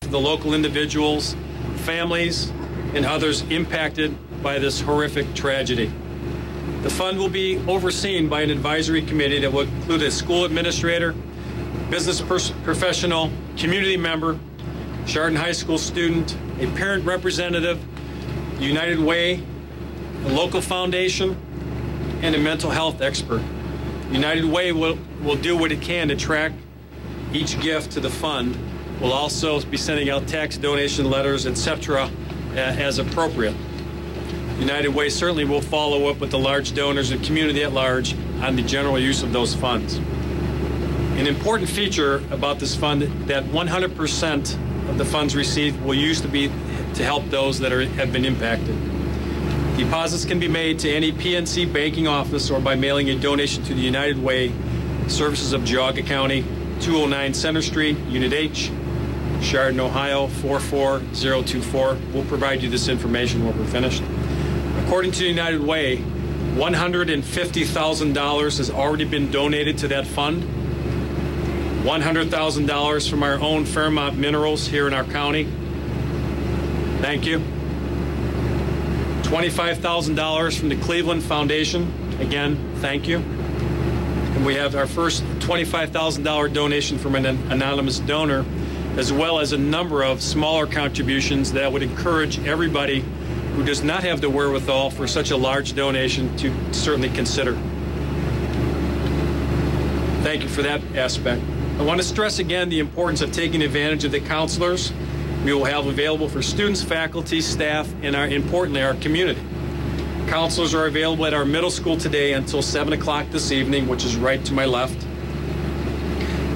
to the local individuals, families, and others impacted by this horrific tragedy. The fund will be overseen by an advisory committee that will include a school administrator, business professional, community member, Chardon High School student, a parent representative, United Way, a local foundation, and a mental health expert. United Way will do what it can to track each gift to the fund. We'll also be sending out tax donation letters, etc., as appropriate. United Way certainly will follow up with the large donors and community at large on the general use of those funds. An important feature about this fund that 100% of the funds received will use to help those that have been impacted. Deposits can be made to any PNC banking office or by mailing a donation to the United Way Services of Geauga County, 209 Center Street, Unit H, Chardon, Ohio 44024. We'll provide you this information when we're finished. According to United Way, $150,000 has already been donated to that fund. $100,000 from our own Fairmont Minerals here in our county. Thank you. $25,000 from the Cleveland Foundation. Again, thank you. And we have our first $25,000 donation from an anonymous donor, as well as a number of smaller contributions that would encourage everybody who does not have the wherewithal for such a large donation to certainly consider. Thank you for that aspect. I want to stress again the importance of taking advantage of the counselors we will have available for students, faculty, staff, and importantly, our community. Counselors are available at our middle school today until 7 o'clock this evening, which is right to my left.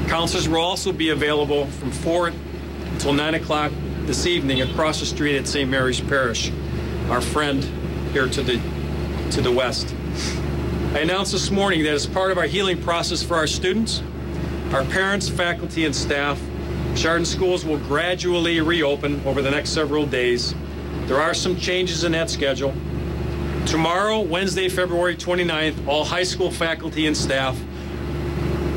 Counselors will also be available from 4 until 9 o'clock this evening across the street at St. Mary's Parish, our friend here to the west. I announced this morning that as part of our healing process for our students, our parents, faculty, and staff, Chardon schools will gradually reopen over the next several days. There are some changes in that schedule. Tomorrow, Wednesday, February 29th, all high school faculty and staff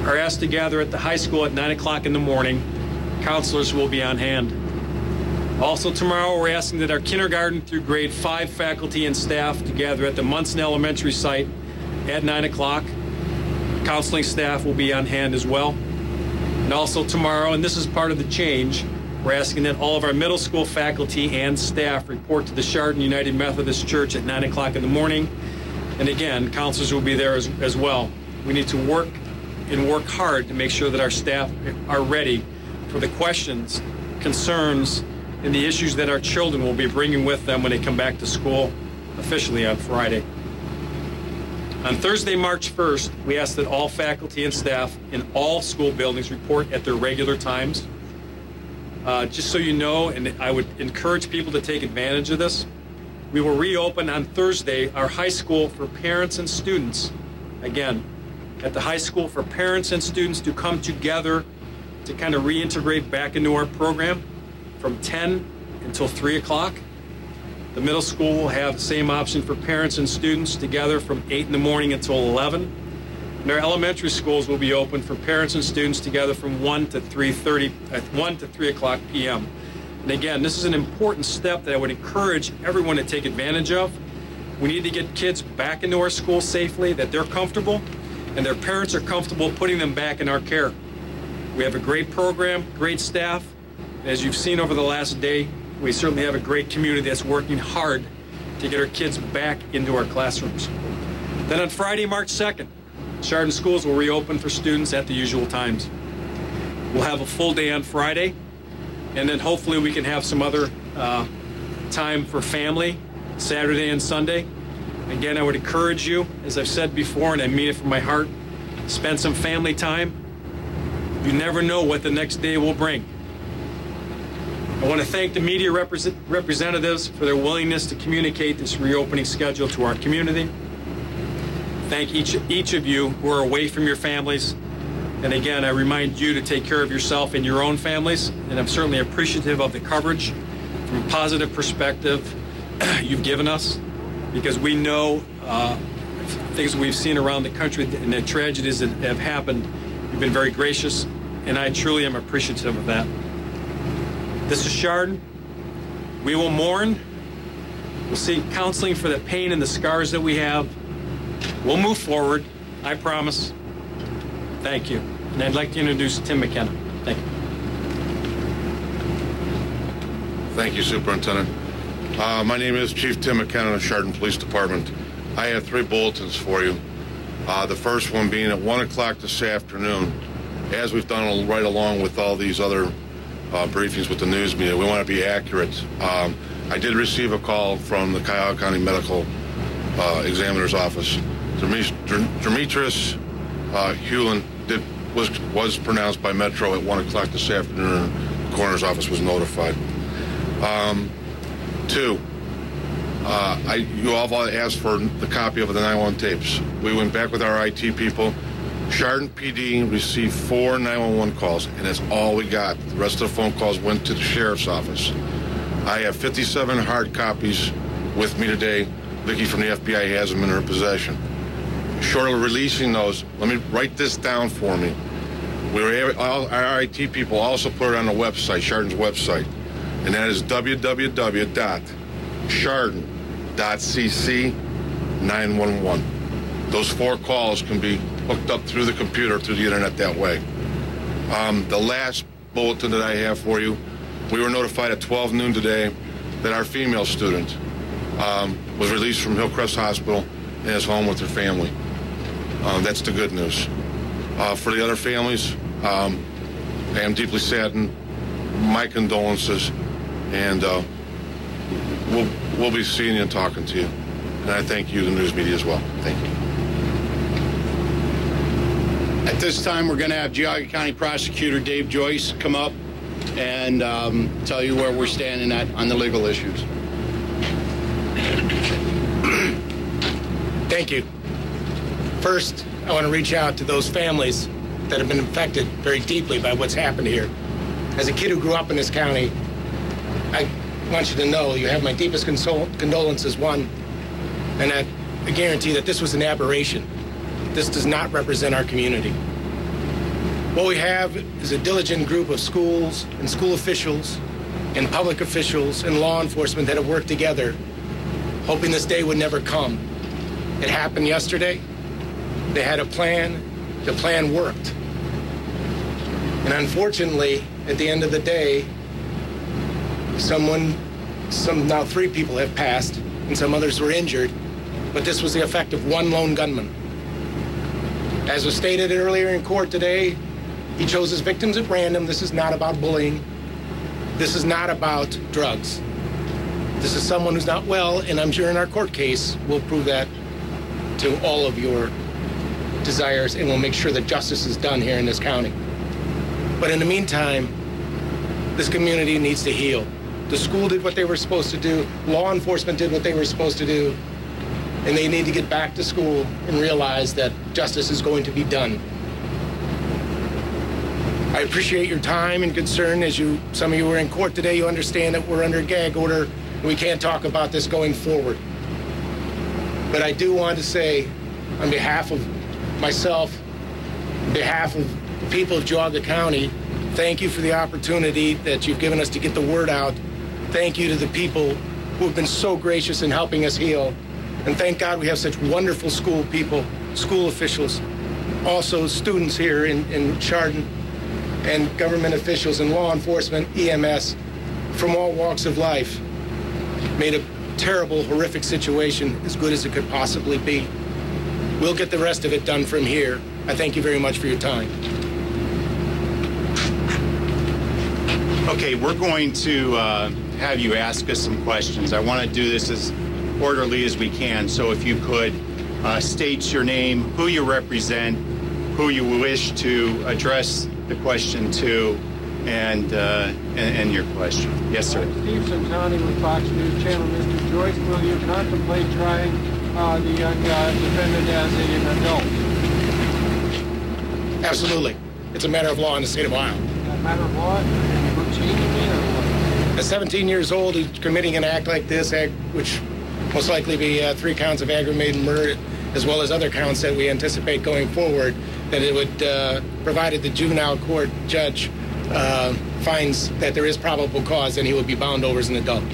are asked to gather at the high school at 9 o'clock in the morning. Counselors will be on hand. Also tomorrow, we're asking that our kindergarten through grade 5 faculty and staff to gather at the Munson Elementary site at 9 o'clock. Counseling staff will be on hand as well. And also tomorrow, and this is part of the change, we're asking that all of our middle school faculty and staff report to the Chardon United Methodist Church at 9 o'clock in the morning. And again, counselors will be there as well. We need to work hard to make sure that our staff are ready for the questions, concerns, and the issues that our children will be bringing with them when they come back to school officially on Friday. On Thursday, March 1st, we ask that all faculty and staff in all school buildings report at their regular times. Just so you know, and I would encourage people to take advantage of this, we will reopen on Thursday our high school for parents and students. Again, at the high school for parents and students to come together to kind of reintegrate back into our program from 10 until 3 o'clock. The middle school will have the same option for parents and students together from 8 in the morning until 11. And our elementary schools will be open for parents and students together from 1 to 3 o'clock p.m. And again, this is an important step that I would encourage everyone to take advantage of. We need to get kids back into our schools safely, that they're comfortable, and their parents are comfortable putting them back in our care. We have a great program, great staff, and as you've seen over the last day, we certainly have a great community that's working hard to get our kids back into our classrooms. Then on Friday, March 2nd, Chardon schools will reopen for students at the usual times. We'll have a full day on Friday, and then hopefully we can have some other time for family, Saturday and Sunday. Again, I would encourage you, as I've said before, and I mean it from my heart, spend some family time. You never know what the next day will bring. I want to thank the media representatives for their willingness to communicate this reopening schedule to our community. Thank each of you who are away from your families. And again, I remind you to take care of yourself and your own families. And I'm certainly appreciative of the coverage from a positive perspective you've given us, because we know things we've seen around the country and the tragedies that have happened. You've been very gracious, and I truly am appreciative of that. This is Chardon. We will mourn. We'll seek counseling for the pain and the scars that we have. We'll move forward, I promise. Thank you. And I'd like to introduce Tim McKenna. Thank you. Thank you, Superintendent. My name is Chief Tim McKenna of Chardon Police Department. I have 3 bulletins for you. The first one being at 1 o'clock this afternoon, as we've done right along with all these other briefings with the news media, we want to be accurate. I did receive a call from the Cuyahoga County Medical Examiner's Office. Demetrius Hewlin was pronounced by Metro at 1 o'clock this afternoon. The coroner's office was notified. 2, you all asked for the copy of the 911 tapes. We went back with our IT people. Chardon PD received 4 911 calls, and that's all we got. The rest of the phone calls went to the sheriff's office. I have 57 hard copies with me today. Vicki from the FBI has them in her possession. Short of releasing those, let me write this down for me. Our IT people also put it on the website, Chardon's website, and that is www.chardon.cc911. Those 4 calls can be hooked up through the computer, through the internet that way. The last bulletin that I have for you, we were notified at 12 noon today that our female student was released from Hillcrest Hospital and is home with her family. That's the good news. For the other families, I am deeply saddened. My condolences, and we'll be seeing you and talking to you. And I thank you, the news media, as well. Thank you. At this time, we're going to have Geauga County Prosecutor Dave Joyce come up and tell you where we're standing at on the legal issues. Thank you. First, I want to reach out to those families that have been affected very deeply by what's happened here. As a kid who grew up in this county, I want you to know you have my deepest condolences, one, and I guarantee that this was an aberration. This does not represent our community. What we have is a diligent group of schools and school officials and public officials and law enforcement that have worked together, hoping this day would never come. It happened yesterday. They had a plan. The plan worked. And unfortunately, at the end of the day, now 3 people have passed and some others were injured, but this was the effect of one lone gunman. As was stated earlier in court today, he chose his victims at random. This is not about bullying. This is not about drugs. This is someone who's not well, and I'm sure in our court case, we'll prove that to all of your desires, and we'll make sure that justice is done here in this county. But in the meantime, this community needs to heal. The school did what they were supposed to do. Law enforcement did what they were supposed to do. And they need to get back to school and realize that justice is going to be done. I appreciate your time and concern. As some of you were in court today, you understand that we're under a gag order and we can't talk about this going forward. But I do want to say, on behalf of myself, on behalf of the people of Geauga County, thank you for the opportunity that you've given us to get the word out. Thank you to the people who have been so gracious in helping us heal. And thank God we have such wonderful school people, school officials, also students here in Chardon, and government officials and law enforcement, EMS, from all walks of life, made a terrible, horrific situation as good as it could possibly be. We'll get the rest of it done from here. I thank you very much for your time. Okay, we're going to have you ask us some questions. I want to do this as orderly as we can, so if you could state your name, who you represent, who you wish to address the question to, and your question. Yes, sir. Steve Santani with Fox News Channel. Mr. Joyce, will you contemplate trying the young defendant as an adult? Absolutely. It's a matter of law in the state of Ohio. A matter of law? Routinely or what? At 17 years old, who's committing an act like this, which most likely be 3 counts of aggravated murder, as well as other counts that we anticipate going forward, that it would, provided the juvenile court judge finds that there is probable cause, then he will be bound over as an adult.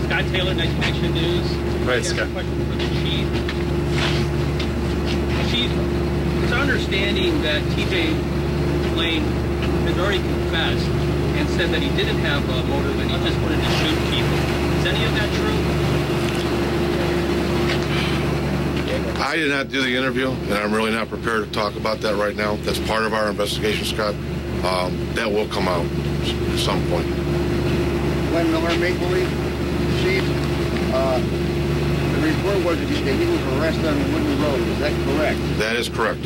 Scott Taylor, 19 Action News. Right, Scott. A question for the chief. Chief, it's our understanding that TJ Lane has already confessed and said that he didn't have a motive and he just wanted to shoot people. Is any of that true? I did not do the interview, and I'm really not prepared to talk about that right now. That's part of our investigation, Scott. That will come out at some point. Glenn Miller, Maple Leaf. Chief, the report was that he was arrested on Wooden Road. Is that correct? That is correct.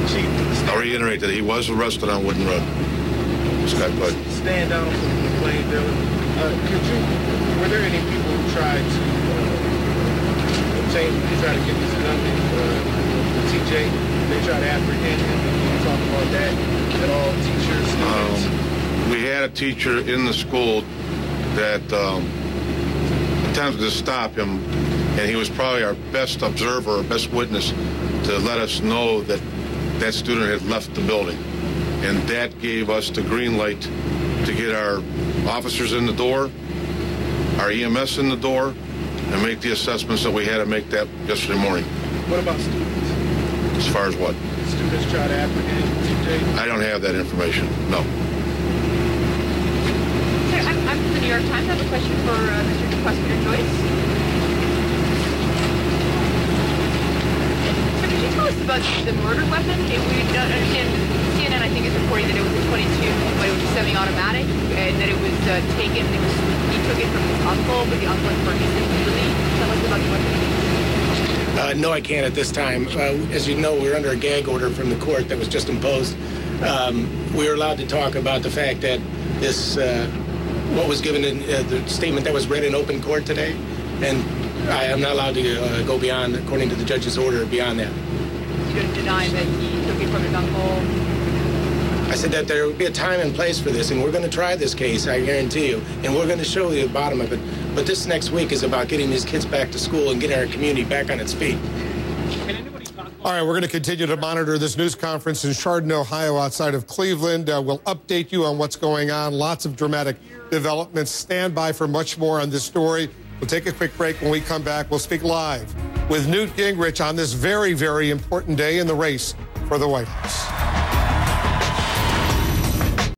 Chief, I'll reiterate that he was arrested on Wooden Road. Scott, go ahead. stand down from the plane building. Were there any people who tried to try to get this gunman, TJ? They tried to apprehend him. Can you talk about that at all? Teachers, students? We had a teacher in the school that attempted to stop him, and he was probably our best observer, or best witness to let us know that that student had left the building. And that gave us the green light to get our officers in the door, our EMS in the door, and make the assessments that we had to make that yesterday morning. What about students? As far as what? Students try to apprehend TJ? I don't have that information, no. Sir, I'm from the New York Times. I have a question for Mr. Prosecutor Joyce. Sir, could you tell us about the murder weapon? If we don't understand, CNN, I think, is reporting that it was a .22, but it was semi-automatic, and that it was taken, he took it from his uncle, but the uncle had purchased it legally. Tell us about the weapon. No, I can't at this time. As you know, we're under a gag order from the court that was just imposed. We were allowed to talk about the fact that this, what was given in the statement that was read in open court today, and I am not allowed to go beyond, according to the judge's order, beyond that. You don't deny that he took it from his uncle? I said that there would be a time and place for this, and we're going to try this case, I guarantee you, and we're going to show you the bottom of it. But this next week is about getting these kids back to school and getting our community back on its feet. All right, we're going to continue to monitor this news conference in Chardon, Ohio, outside of Cleveland. We'll update you on what's going on. Lots of dramatic developments. Stand by for much more on this story. We'll take a quick break. When we come back, we'll speak live with Newt Gingrich on this very, very important day in the race for the White House.